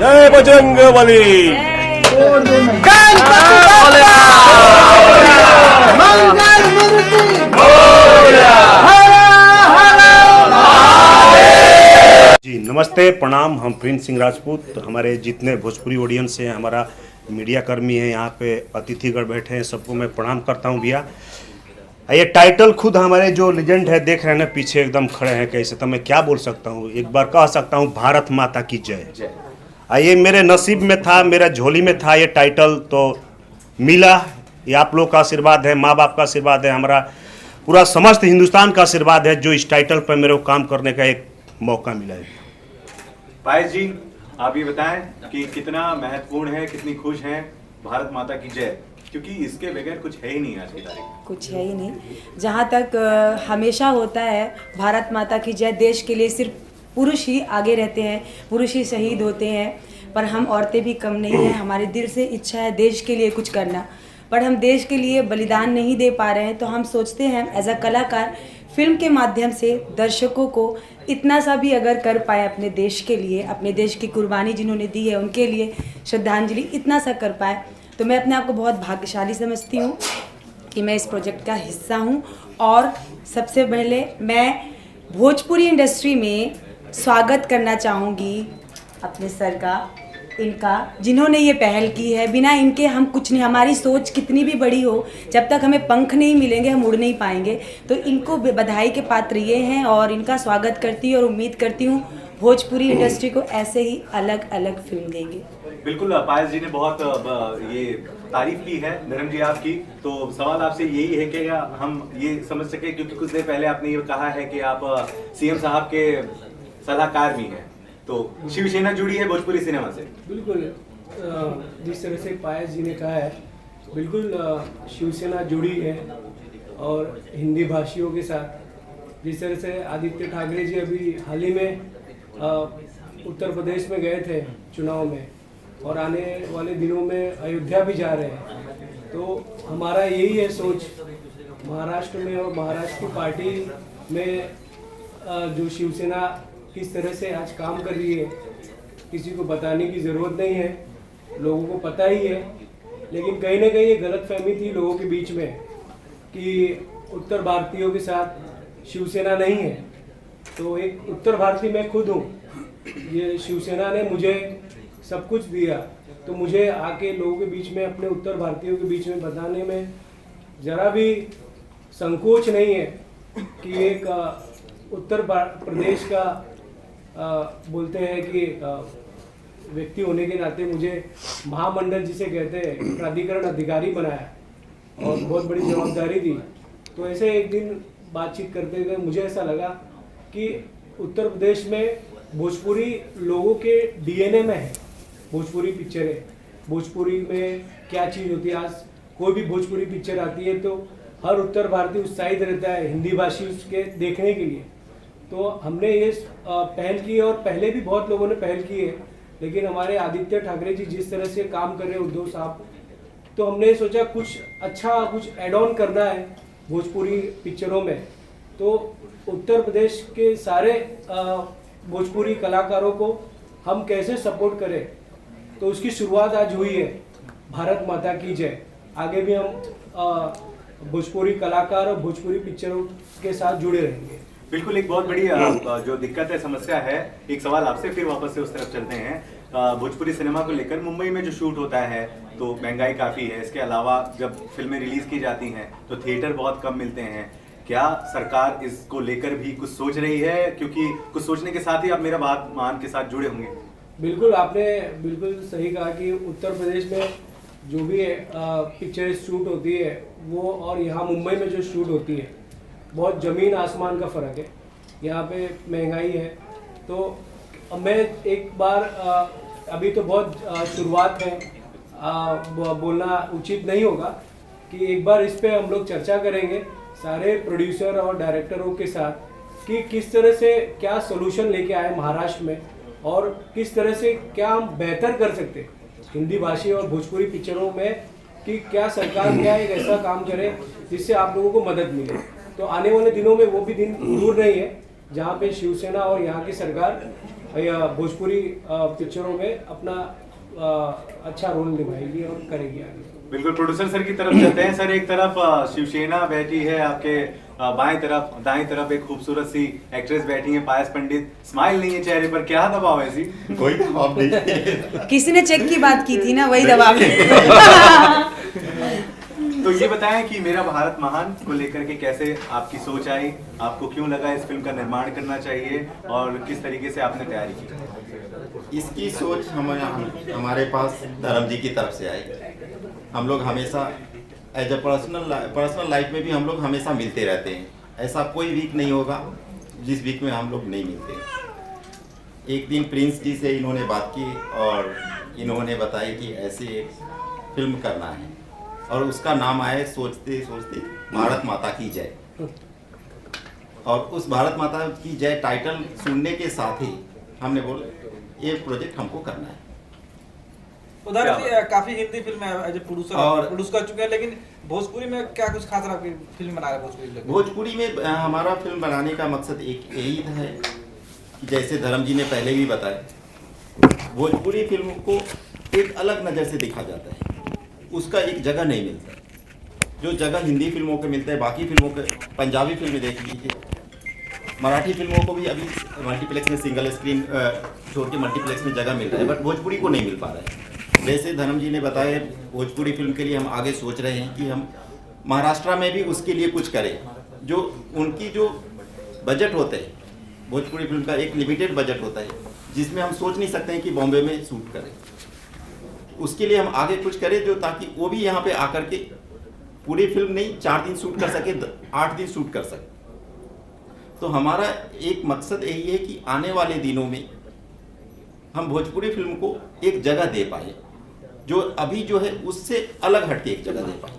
जय बजरंगबली। जी नमस्ते, प्रणाम। हम प्रिंस सिंह राजपूत। हमारे जितने भोजपुरी ऑडियंस हैं, हमारा मीडिया कर्मी हैं, यहाँ पे अतिथिगण बैठे हैं, सबको मैं प्रणाम करता हूँ भैया। ये टाइटल खुद हमारे जो लेजेंड है देख रहे हैं ना, पीछे एकदम खड़े हैं कैसे, तो मैं क्या बोल सकता हूँ, एक बार कह सकता हूँ भारत माता की जय। ये मेरे नसीब में था, मेरा झोली में था ये टाइटल, तो मिला। ये आप लोग का आशीर्वाद है, माँ बाप का आशीर्वाद है, हमारा पूरा समस्त हिंदुस्तान का आशीर्वाद है, जो इस टाइटल पर मेरे को काम करने का एक मौका मिला है। पायस जी, आप ये बताएं कि कितना महत्वपूर्ण है, कितनी खुश हैं भारत माता की जय, क्योंकि इसके बगैर कुछ है ही नहीं आज की तारीख में। कुछ है ही नहीं। जहाँ तक हमेशा होता है भारत माता की जय, देश के लिए सिर्फ पुरुष ही आगे रहते हैं, पुरुष ही शहीद होते हैं, पर हम औरतें भी कम नहीं हैं। हमारे दिल से इच्छा है देश के लिए कुछ करना, पर हम देश के लिए बलिदान नहीं दे पा रहे हैं। तो हम सोचते हैं एज अ कलाकार फिल्म के माध्यम से दर्शकों को इतना सा भी अगर कर पाए अपने देश के लिए, अपने देश की कुर्बानी जिन्होंने दी है उनके लिए श्रद्धांजलि इतना सा कर पाए, तो मैं अपने आप को बहुत भाग्यशाली समझती हूँ कि मैं इस प्रोजेक्ट का हिस्सा हूँ। और सबसे पहले मैं भोजपुरी इंडस्ट्री में स्वागत करना चाहूँगी अपने सर का, इनका, जिन्होंने ये पहल की है। बिना इनके हम कुछ नहीं, हमारी सोच कितनी भी बड़ी हो, जब तक हमें पंख नहीं मिलेंगे हम उड़ नहीं पाएंगे। तो इनको बधाई के पात्र ये हैं और इनका स्वागत करती हूँ और उम्मीद करती हूँ भोजपुरी इंडस्ट्री को ऐसे ही अलग अलग फिल्म देंगे। बिल्कुल, पायस जी ने बहुत ये तारीफ की है धर्म जी आपकी। तो सवाल आपसे यही है कि हम ये समझ सके, क्योंकि कुछ देर पहले आपने ये कहा है कि आप सीएम साहब के सलाहकार भी हैं, तो शिवसेना जुड़ी है भोजपुरी सिनेमा से। बिल्कुल, जिस तरह से पायस जी ने कहा है, बिल्कुल शिवसेना जुड़ी है और हिंदी भाषियों के साथ। जिस तरह से आदित्य ठाकरे जी अभी हाल ही में उत्तर प्रदेश में गए थे चुनाव में, और आने वाले दिनों में अयोध्या भी जा रहे हैं, तो हमारा यही है सोच महाराष्ट्र में और महाराष्ट्र की पार्टी में जो शिवसेना किस तरह से आज काम कर रही है, किसी को बताने की ज़रूरत नहीं है, लोगों को पता ही है। लेकिन कहीं ना कहीं ये गलतफहमी थी लोगों के बीच में कि उत्तर भारतीयों के साथ शिवसेना नहीं है। तो एक उत्तर भारतीय मैं खुद हूँ, ये शिवसेना ने मुझे सब कुछ दिया, तो मुझे आके लोगों के बीच में, अपने उत्तर भारतीयों के बीच में बताने में ज़रा भी संकोच नहीं है कि एक उत्तर प्रदेश का बोलते हैं कि व्यक्ति होने के नाते मुझे महामंडल जिसे कहते हैं प्राधिकरण अधिकारी बनाया और बहुत बड़ी जवाबदारी दी। तो ऐसे एक दिन बातचीत करते हुए मुझे ऐसा लगा कि उत्तर प्रदेश में भोजपुरी लोगों के डीएनए में है भोजपुरी पिक्चरें। भोजपुरी में क्या चीज़ होती है, आज कोई भी भोजपुरी पिक्चर आती है तो हर उत्तर भारतीय उत्साहित रहता है हिंदी भाषी उसके देखने के लिए। तो हमने ये पहल की और पहले भी बहुत लोगों ने पहल की है, लेकिन हमारे आदित्य ठाकरे जी जिस तरह से काम कर रहे हैं, उद्धव साहब, तो हमने सोचा कुछ अच्छा, कुछ एड ऑन करना है भोजपुरी पिक्चरों में। तो उत्तर प्रदेश के सारे भोजपुरी कलाकारों को हम कैसे सपोर्ट करें, तो उसकी शुरुआत आज हुई है भारत माता की जय। आगे भी हम भोजपुरी कलाकार और भोजपुरी पिक्चरों के साथ जुड़े रहेंगे। बिल्कुल, एक बहुत बड़ी जो दिक्कत है, समस्या है। एक सवाल आपसे, फिर वापस से उस तरफ चलते हैं। भोजपुरी सिनेमा को लेकर मुंबई में जो शूट होता है तो महंगाई काफ़ी है। इसके अलावा जब फिल्में रिलीज की जाती हैं तो थिएटर बहुत कम मिलते हैं। क्या सरकार इसको लेकर भी कुछ सोच रही है? क्योंकि कुछ सोचने के साथ ही आप मेरा बात मान के साथ जुड़े होंगे। बिल्कुल, आपने बिल्कुल सही कहा कि उत्तर प्रदेश में जो भी पिक्चर शूट होती है वो और यहाँ मुंबई में जो शूट होती है, बहुत ज़मीन आसमान का फ़र्क है। यहाँ पे महंगाई है। तो मैं एक बार अभी तो बहुत शुरुआत है, बोलना उचित नहीं होगा कि एक बार इस पे हम लोग चर्चा करेंगे सारे प्रोड्यूसर और डायरेक्टरों के साथ कि किस तरह से क्या सोल्यूशन लेके आए महाराष्ट्र में और किस तरह से क्या हम बेहतर कर सकते हैं हिंदी भाषी और भोजपुरी पिक्चरों में, कि क्या सरकार क्या एक ऐसा काम करे जिससे आप लोगों को मदद मिले। तो आने वाले दिनों में वो भी दिन दूर नहीं है जहाँ पे शिवसेना और यहाँ की सरकार या भोजपुरी पिक्चरों में अपना अच्छा रोल निभाएगी और करेगी आगे। बिल्कुल, प्रोड्यूसर सर की तरफ चलते हैं। सर, एक तरफ शिवसेना बैठी है, आपके बाएं तरफ दाएं तरफ एक खूबसूरत सी एक्ट्रेस बैठी है पायस पंडित, स्माइल नहीं है चेहरे पर, क्या दबाव है? कोई दबाव नहीं। किसी ने चेक की बात की थी ना, वही दबाव है। तो ये बताएं कि मेरा भारत महान को लेकर के कैसे आपकी सोच आई, आपको क्यों लगा इस फिल्म का निर्माण करना चाहिए और किस तरीके से आपने तैयारी की? इसकी सोच हमारे पास धर्म जी की तरफ से आई। हम लोग हमेशा एज ए पर्सनल लाइफ में भी हम लोग हमेशा मिलते रहते हैं। ऐसा कोई वीक नहीं होगा जिस वीक में हम लोग नहीं मिलते। एक दिन प्रिंस जी से इन्होंने बात की और इन्होंने बताया कि ऐसे एक फिल्म करना है और उसका नाम आया सोचते सोचते भारत माता की जय। और उस भारत माता की जय टाइटल सुनने के साथ ही हमने बोला ये प्रोजेक्ट हमको करना है। उधर भी काफी हिंदी फिल्म एज ए प्रोड्यूस कर चुके हैं, लेकिन भोजपुरी में क्या कुछ खास आपकी फिल्म बना रहे हैं? भोजपुरी में हमारा फिल्म बनाने का मकसद एक यही है कि जैसे धर्म जी ने पहले भी बताया, भोजपुरी फिल्म को एक अलग नज़र से देखा जाता है, उसका एक जगह नहीं मिलता जो जगह हिंदी फिल्मों के मिलता है। बाकी फिल्मों के पंजाबी फिल्में देख लीजिए, मराठी फिल्मों को भी अभी मल्टीप्लेक्स में सिंगल स्क्रीन छोड़ के मल्टीप्लेक्स में जगह मिल रहा है, बट भोजपुरी को नहीं मिल पा रहा है। वैसे धर्म जी ने बताया भोजपुरी फिल्म के लिए हम आगे सोच रहे हैं कि हम महाराष्ट्र में भी उसके लिए कुछ करें। जो उनकी जो बजट होते हैं, भोजपुरी फिल्म का एक लिमिटेड बजट होता है जिसमें हम सोच नहीं सकते हैं कि बॉम्बे में शूट करें। उसके लिए हम आगे कुछ करें जो ताकि वो भी यहाँ पे आकर के पूरी फिल्म नहीं 4 दिन शूट कर सके, 8 दिन शूट कर सके। तो हमारा एक मकसद यही है कि आने वाले दिनों में हम भोजपुरी फिल्म को एक जगह दे पाए जो अभी जो है उससे अलग हटके एक जगह दे पाए।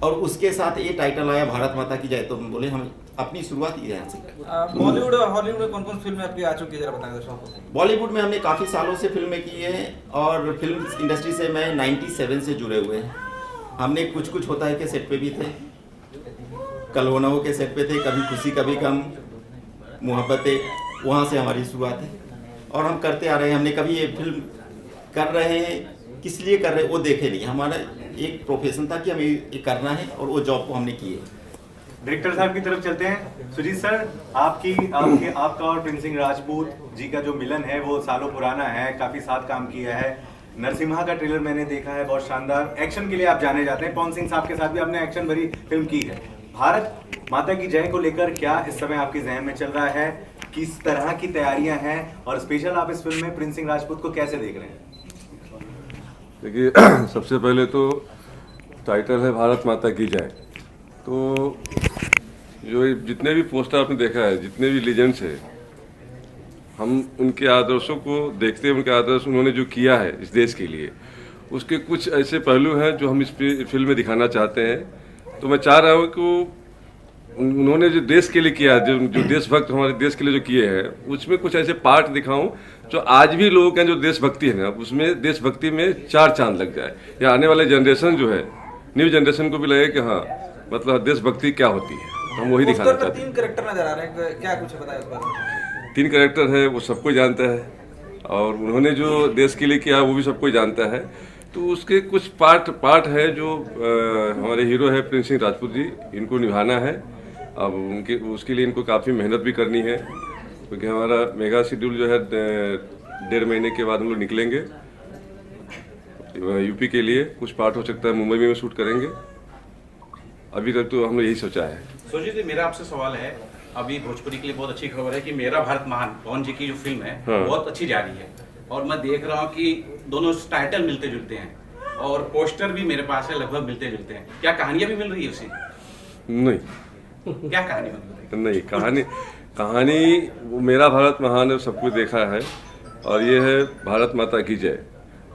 और उसके साथ ये टाइटल आया भारत माता की जय, तो हम बोले हम अपनी शुरुआत ही यहाँ से करें। बॉलीवुड और हॉलीवुड में कौन कौन फिल्में आपकी आ चुकी है, जरा बताएं दर्शकों को। बॉलीवुड में हमने काफ़ी सालों से फिल्में की हैं और फिल्म इंडस्ट्री से मैं 97 से जुड़े हुए हैं। हमने कुछ कुछ होता है के सेट पे भी थे, कलहोनाओं के सेट पे थे, कभी खुशी कभी गम, मोहब्बतें, वहाँ से हमारी शुरुआत है और हम करते आ रहे हैं। हमने कभी ये फिल्म कर रहे हैं किस लिए कर रहे हैं वो देखे नहीं, हमारा एक प्रोफेशन था कि हमें ये करना है और वो जॉब को हमने की है। डायरेक्टर साहब की तरफ चलते हैं। सुजीत सर, आपका और प्रिंस सिंह राजपूत जी का जो मिलन है वो सालों पुराना है, काफी साथ काम किया है। नरसिम्हा का ट्रेलर मैंने देखा है, बहुत शानदार। एक्शन के लिए आप जाने जाते हैं, पवन सिंह साहब के साथ भी आपने एक्शन भरी फिल्म की है। भारत माता की जय को लेकर क्या इस समय आपके जहन में चल रहा है, किस तरह की तैयारियां हैं और स्पेशल आप इस फिल्म में प्रिंस सिंह राजपूत को कैसे देख रहे हैं? देखिए, सबसे पहले तो टाइटल है भारत माता की जय। तो जो जितने भी पोस्टर आपने देखा है, जितने भी लीजेंड्स है, हम उनके आदर्शों को देखते हैं। उनके आदर्श उन्होंने जो किया है इस देश के लिए, उसके कुछ ऐसे पहलू हैं जो हम इस फिल्म में दिखाना चाहते हैं। तो मैं चाह रहा हूँ कि उन्होंने जो देश के लिए किया, जो देशभक्त हमारे देश के लिए जो किए हैं, उसमें कुछ ऐसे पार्ट दिखाऊं जो आज भी लोगों के जो देशभक्ति है ना, उसमें देशभक्ति में 4 चांद लग जाए, या आने वाले जनरेशन जो है, न्यू जनरेशन को भी लगे कि हाँ मतलब देशभक्ति क्या होती है। तो हम वही दिखाना चाहते हैं। 3 कैरेक्टर नजर आ रहे हैं, क्या कुछ बताया इस बारे में? 3 कैरेक्टर है, वो सबको जानता है और उन्होंने जो देश के लिए किया वो भी सबको जानता है। तो उसके कुछ पार्ट है जो हमारे हीरो है प्रिंस सिंह राजपूत जी, इनको निभाना है। अब उसके लिए इनको काफ़ी मेहनत भी करनी है, क्योंकि हमारा मेगा शेड्यूल जो है 1.5 महीने के बाद हम लोग निकलेंगे यूपी के लिए। कुछ पार्ट हो सकता है मुंबई में शूट करेंगे। अभी तक तो हम लोग यही सोचा है। सुजीत जी, मेरा आपसे सवाल है, अभी भोजपुरी के लिए बहुत अच्छी खबर है कि मेरा भारत महान पवन जी की जो फिल्म है बहुत अच्छी जा रही है और मैं देख रहा हूँ कि दोनों टाइटल मिलते जुलते हैं और पोस्टर भी मेरे पास है, लगभग मिलते जुलते हैं। क्या कहानियां भी मिल रही है उसी? नहीं, क्या कहानी मिल रही है? नहीं, कहानी वो मेरा भारत महान है, सब कुछ देखा है, और ये है भारत माता की जय।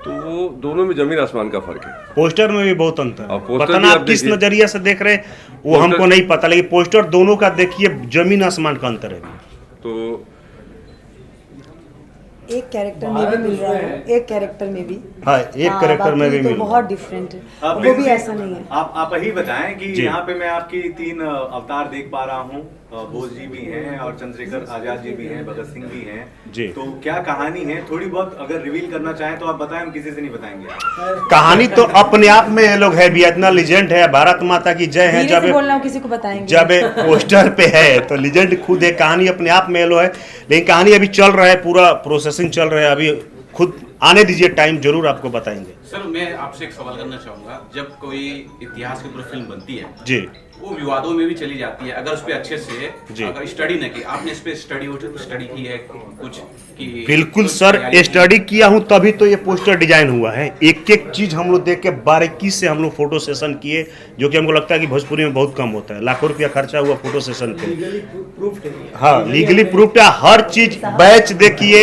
तो वो दोनों में जमीन आसमान का फर्क है। पोस्टर में भी बहुत अंतर है। पोस्टर पता ना आप किस नजरिया से देख रहे हैं वो हमको नहीं पता, लेकिन पोस्टर दोनों का देखिए, जमीन आसमान का अंतर है। तो एक कैरेक्टर में भी मिल रहा है, एक कैरेक्टर में भी, हाँ, एक कैरेक्टर में भी मिल रहा है। बहुत डिफरेंट है, वो भी ऐसा नहीं है। आप ही बताएं कि यहाँ पे मैं आपकी 3 अवतार देख पा रहा हूँ, बोस जी भी हैं और चंद्रशेखर आजाद जी भी हैं, भगत सिंह भी हैं जी। तो क्या कहानी है, थोड़ी बहुत अगर रिवील करना चाहें तो आप बताएं, हम किसी से नहीं बताएंगे। कहानी तो अपने आप में ये लोग है भी, इतना लीजेंड है, भारत माता की जय है। धीरे से बोल रहा हूँ, किसी को बताएंगे जब एक पोस्टर पे है तो लीजेंड खुद है, कहानी अपने आप में ये लोग है, लेकिन कहानी अभी चल रहा है, पूरा प्रोसेसिंग चल रहा है, अभी खुद आने दीजिए टाइम, जरूर आपको बताएंगे। सर मैं आपसे एक सवाल करना चाहूंगा, जब कोई इतिहास के ऊपर फिल्म बनती है जी, वो विवादों में भी चली जाती है, अगर उस पर अच्छे से जी। अगर स्टडी न की, आपने इस पे स्टडी की है कुछ कि बिल्कुल सर, स्टडी किया हूँ तभी तो ये पोस्टर डिजाइन हुआ है। एक एक चीज हम लोग देख के बारीकी से हम लोग फोटो सेशन किए, जो कि हमको लगता है कि भोजपुरी में बहुत कम होता है। लाखों रुपया खर्चा हुआ फोटो सेशन पे। हाँ, लीगली प्रूफ है, हर चीज बैच देखिए,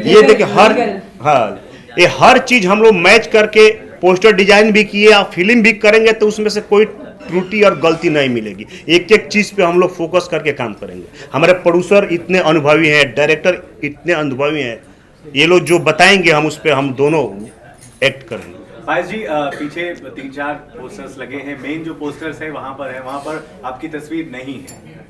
ये देखिए हाँ, ये हर चीज हम लोग मैच करके पोस्टर डिजाइन भी किए, और फिल्म भी करेंगे तो उसमें से कोई त्रुटि और गलती नहीं मिलेगी। एक एक चीज पे हम लोग फोकस करके काम करेंगे। हमारे प्रोड्यूसर इतने अनुभवी हैं, डायरेक्टर इतने अनुभवी हैं, ये लोग जो बताएंगे हम उस पर हम दोनों एक्ट करेंगे। फायज जी, पीछे 3-4 पोस्टर्स लगे हैं, मेन जो पोस्टर्स है वहाँ पर आपकी तस्वीर नहीं है,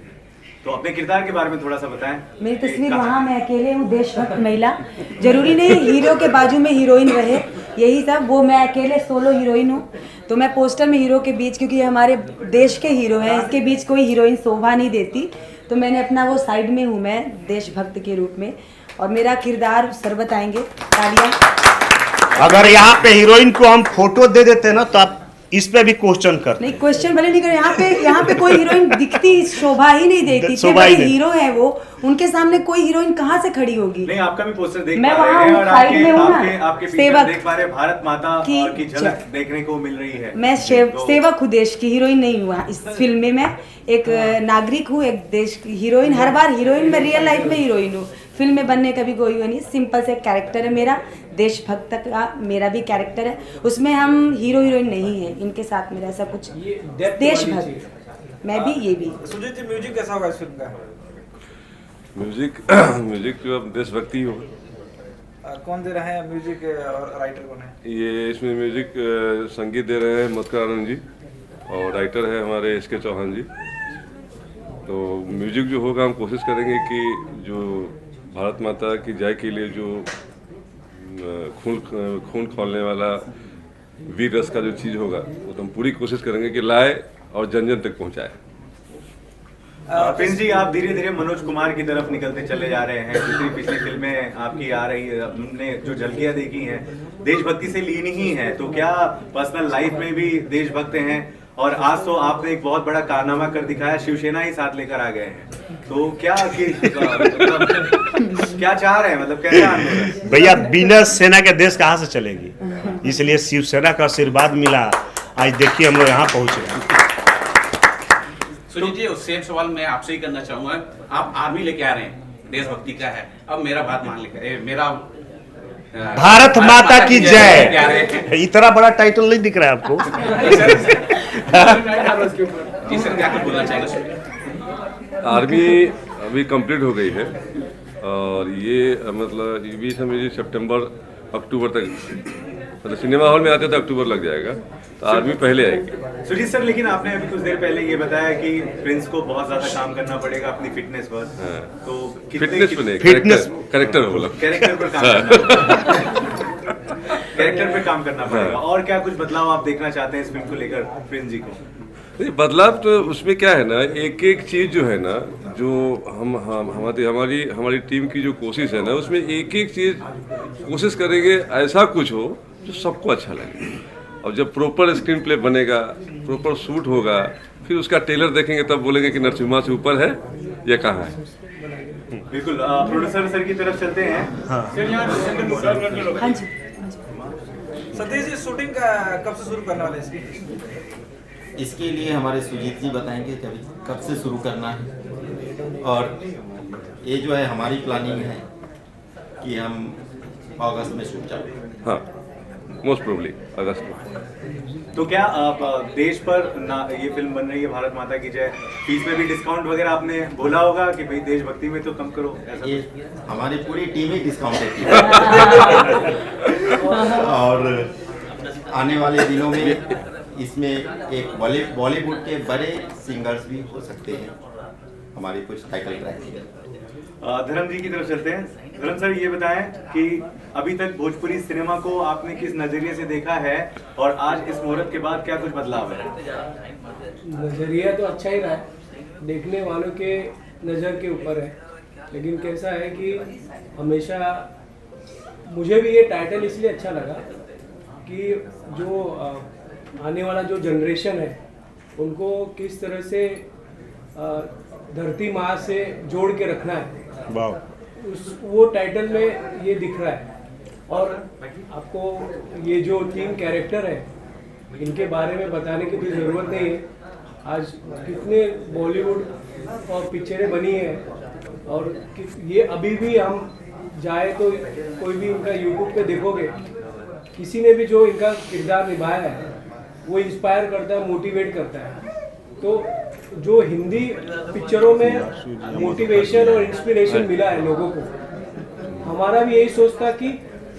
तो अपने किरदार के बारे में थोड़ा सा बताएं। मेरी तस्वीर वहाँ मैं अकेले हूँ, देशभक्त महिला, जरूरी नहीं हीरो के बाजू में हीरोइन रहे, यही सब, वो मैं अकेले सोलो हीरोइन हूँ। तो मैं पोस्टर में हीरो के बीच, क्योंकि ये हमारे देश के हीरो हैं, इसके बीच कोई हीरोइन शोभा नहीं देती, तो मैंने अपना वो साइड में हूँ मैं देशभक्त के रूप में, और मेरा किरदार सर बताएंगे। तालियां। अगर यहाँ पे हीरोइन को हम फोटो दे देते ना तो आप इस पे भी क्वेश्चन करते। नहीं, क्वेश्चन भले नहीं करें, यहाँ पे कोई हीरोइन दिखती शोभा ही नहीं देती, शोभा ही नहीं। हीरो है वो, उनके सामने कोई हीरोइन कहाँ से खड़ी होगी। नहीं, आपका भी पोस्टर देख मैं पा रहे वहाँ हैं और साइड में हूँ ना, आपके सेवक देख पा रहे हैं, भारत माता की झलक देखने को मिल रही है। मैं सेवक हूँ, देश की हीरोइन नहीं हुआ इस फिल्म में। मैं एक नागरिक हूँ, एक देश की हीरोइन, हर बार हीरोइन, मैं रियल लाइफ में हीरोइन हूँ, फिल्म में बनने का भी कोई वो नहीं, सिंपल से कैरेक्टर है मेरा, देशभक्त का मेरा भी कैरेक्टर है, उसमें हम हीरो हीरोइन नहीं है, इनके साथ मेरा ऐसा कुछ देशभक्त, मैं भी ये भी। सुजीत जी, म्यूजिक कैसा होगा इस फिल्म का? म्यूजिक जो अब देशभक्ति हो। कौन दे रहे हैं म्यूजिक और राइटर कौन है? ये इसमें म्यूजिक संगीत दे रहे हैं मधुकर आनंद जी, और राइटर है हमारे SK चौहान जी। तो म्यूजिक जो होगा, हम कोशिश करेंगे कि जो भारत माता की जय के लिए जो खून खौलने वाला वीर रस का जो चीज़ होगा, वो तो हम पूरी कोशिश करेंगे कि लाए और जन जन तक पहुंचाए। प्रिंस जी, आप धीरे धीरे मनोज कुमार की तरफ निकलते चले जा रहे हैं, दूसरी पिछली फिल्में आपकी आ रही है, हमने जो झलकियां देखी हैं देशभक्ति से लीन ही है, तो क्या पर्सनल लाइफ में भी देशभक्त हैं? और आज तो आपने एक बहुत बड़ा कारनामा कर दिखाया, शिवसेना ही साथ लेकर आ गए हैं, तो क्या क्या चाह रहे हैं, मतलब कैसे आंदोलन? भैया, बिना सेना के देश कहाँ से चलेगी, इसलिए शिवसेना का आशीर्वाद मिला, आज देखिए हम लोग यहाँ पहुँचे हैं। सुनील जी, सेम सवाल मैं आपसे ही करना चाहूंगा, आप आर्मी लेके आ रहे हैं, देशभक्ति का है, अब मेरा भारत महान लेकर, मेरा भारत माता की जय, इतना बड़ा टाइटल नहीं दिख रहा है आपको? जी सर, क्या बोलना चाहेंगे? आर्मी अभी कंप्लीट हो गई है, और ये मतलब ये भी समझिए सितंबर अक्टूबर तक, मतलब सिनेमा हॉल में आते तो अक्टूबर लग जाएगा, तो आर्मी पहले आएगी। सुजीत सर, लेकिन आपने अभी कुछ देर पहले ये बताया कि प्रिंस को बहुत ज्यादा काम करना पड़ेगा अपनी फिटनेस पर, तो फिटनेस पे नहीं, कैरेक्टर बोला, कैरेक्टर पर काम कैरेक्टर पे काम करना पड़ेगा। और क्या कुछ बदलाव आप देखना चाहते हैं इस फिल्म को लेकर प्रिंस जी को? बदलाव तो उसमें क्या है ना, एक एक चीज जो है ना, जो हमारी टीम की जो कोशिश है ना, उसमें एक एक चीज कोशिश करेंगे ऐसा कुछ हो जो सबको अच्छा लगे, और जब प्रॉपर स्क्रीन प्ले बनेगा, प्रॉपर शूट होगा, फिर उसका ट्रेलर देखेंगे तब बोलेंगे कि नरसिम्हा से ऊपर है या कहाँ है। बिल्कुल, प्रोड्यूसर सर की तरफ चलते हैं। हाँ जी। सतीश जी, शूटिंग का कब से शुरू करने वाले हैं इसके लिए हमारे सुजीत जी बताएंगे कब से शुरू करना है, और ये जो है हमारी प्लानिंग है कि हम अगस्त में शूट चालू। हाँ, मोस्ट प्रोबेबली अगस्त में। तो क्या आप देश पर ना ये फिल्म बन रही है भारत माता की जय, फीस में भी डिस्काउंट वगैरह आपने बोला होगा कि भाई देशभक्ति में तो कम करो, ऐसा? ये हमारी पूरी टीम ही डिस्काउंट देती है और आने वाले दिनों में इसमें एक बॉलीवुड के बड़े सिंगर्स भी हो सकते हैं, हमारी कुछ टाइटल ट्रैक थी। धर्म जी की तरफ चलते हैं। धर्म सर, ये बताएं कि अभी तक भोजपुरी सिनेमा को आपने किस नजरिए से देखा है और आज इस मुहूर्त के बाद क्या कुछ बदलाव है? नज़रिया तो अच्छा ही रहा है, देखने वालों के नज़र के ऊपर है। लेकिन कैसा है कि हमेशा मुझे भी ये टाइटल इसलिए अच्छा लगा कि जो आने वाला जो जनरेशन है उनको किस तरह से धरती माँ से जोड़ के रखना है, वो टाइटल में ये दिख रहा है। और आपको ये जो 3 कैरेक्टर है इनके बारे में बताने की भी ज़रूरत नहीं है। आज कितने बॉलीवुड और पिक्चरें बनी हैं और ये अभी भी हम जाए तो कोई भी इनका यूट्यूब पे देखोगे, किसी ने भी जो इनका किरदार निभाया है वो इंस्पायर करता है, मोटिवेट करता है। तो जो हिंदी पिक्चरों में मोटिवेशन और इंस्पिरेशन मिला है लोगों को, हमारा भी यही सोच था कि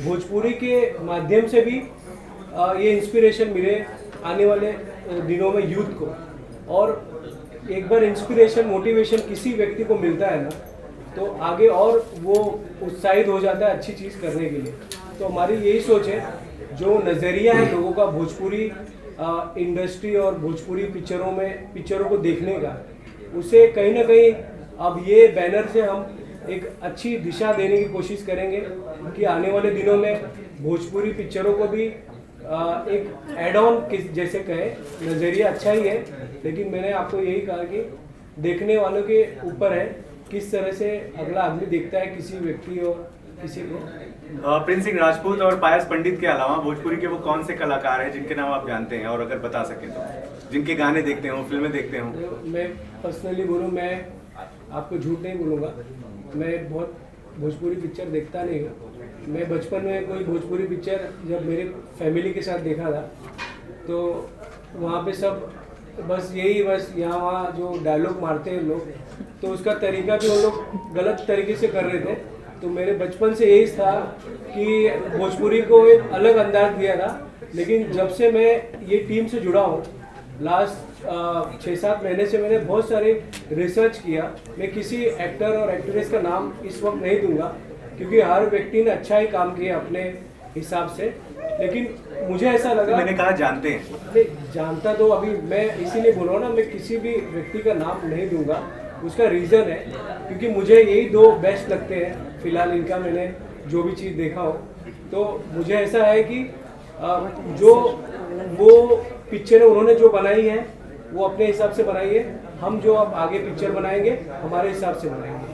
भोजपुरी के माध्यम से भी ये इंस्पिरेशन मिले आने वाले दिनों में यूथ को। और एक बार इंस्पिरेशन मोटिवेशन किसी व्यक्ति को मिलता है ना, तो आगे और वो उत्साहित हो जाता है अच्छी चीज़ करने के लिए। तो हमारी यही सोच है, जो नज़रिया है लोगों का भोजपुरी इंडस्ट्री और भोजपुरी पिक्चरों को देखने का, उसे कहीं ना कहीं अब ये बैनर से हम एक अच्छी दिशा देने की कोशिश करेंगे कि आने वाले दिनों में भोजपुरी पिक्चरों को भी एक एड ऑन जैसे कहे, नज़रिया अच्छा ही है। लेकिन मैंने आपको यही कहा कि देखने वालों के ऊपर है किस तरह से अगला आदमी देखता है किसी व्यक्ति और किसी को। प्रिंस सिंह राजपूत और पायस पंडित के अलावा भोजपुरी के वो कौन से कलाकार हैं जिनके नाम आप जानते हैं, और अगर बता सकें तो, जिनके गाने देखते हो, फिल्में देखते हो? मैं पर्सनली बोलूँ, मैं आपको झूठ नहीं बोलूँगा, मैं बहुत भोजपुरी पिक्चर देखता नहीं हूँ। मैं बचपन में कोई भोजपुरी पिक्चर जब मेरे फैमिली के साथ देखा था तो वहाँ पे सब बस यहाँ वहाँ जो डायलॉग मारते हैं लोग, तो उसका तरीका भी उन लोग गलत तरीके से कर रहे थे। तो मेरे बचपन से यही था कि भोजपुरी को एक अलग अंदाज दिया था। लेकिन जब से मैं ये टीम से जुड़ा हूँ, लास्ट 6-7 महीने से मैंने बहुत सारे रिसर्च किया। मैं किसी एक्टर और एक्ट्रेस का नाम इस वक्त नहीं दूंगा क्योंकि हर व्यक्ति ने अच्छा ही काम किया अपने हिसाब से। लेकिन मुझे ऐसा लगा, मैंने कहा जानते हैं, जानता तो अभी मैं इसीलिए बोल रहा हूँ ना, मैं किसी भी व्यक्ति का नाम नहीं दूंगा। उसका रीज़न है क्योंकि मुझे यही 2 बेस्ट लगते हैं फिलहाल, इनका मैंने जो भी चीज़ देखा हो। तो मुझे ऐसा है कि जो वो पिक्चरें उन्होंने जो बनाई है वो अपने हिसाब से बनाई है, हम जो अब आगे पिक्चर बनाएंगे हमारे हिसाब से बनाएंगे।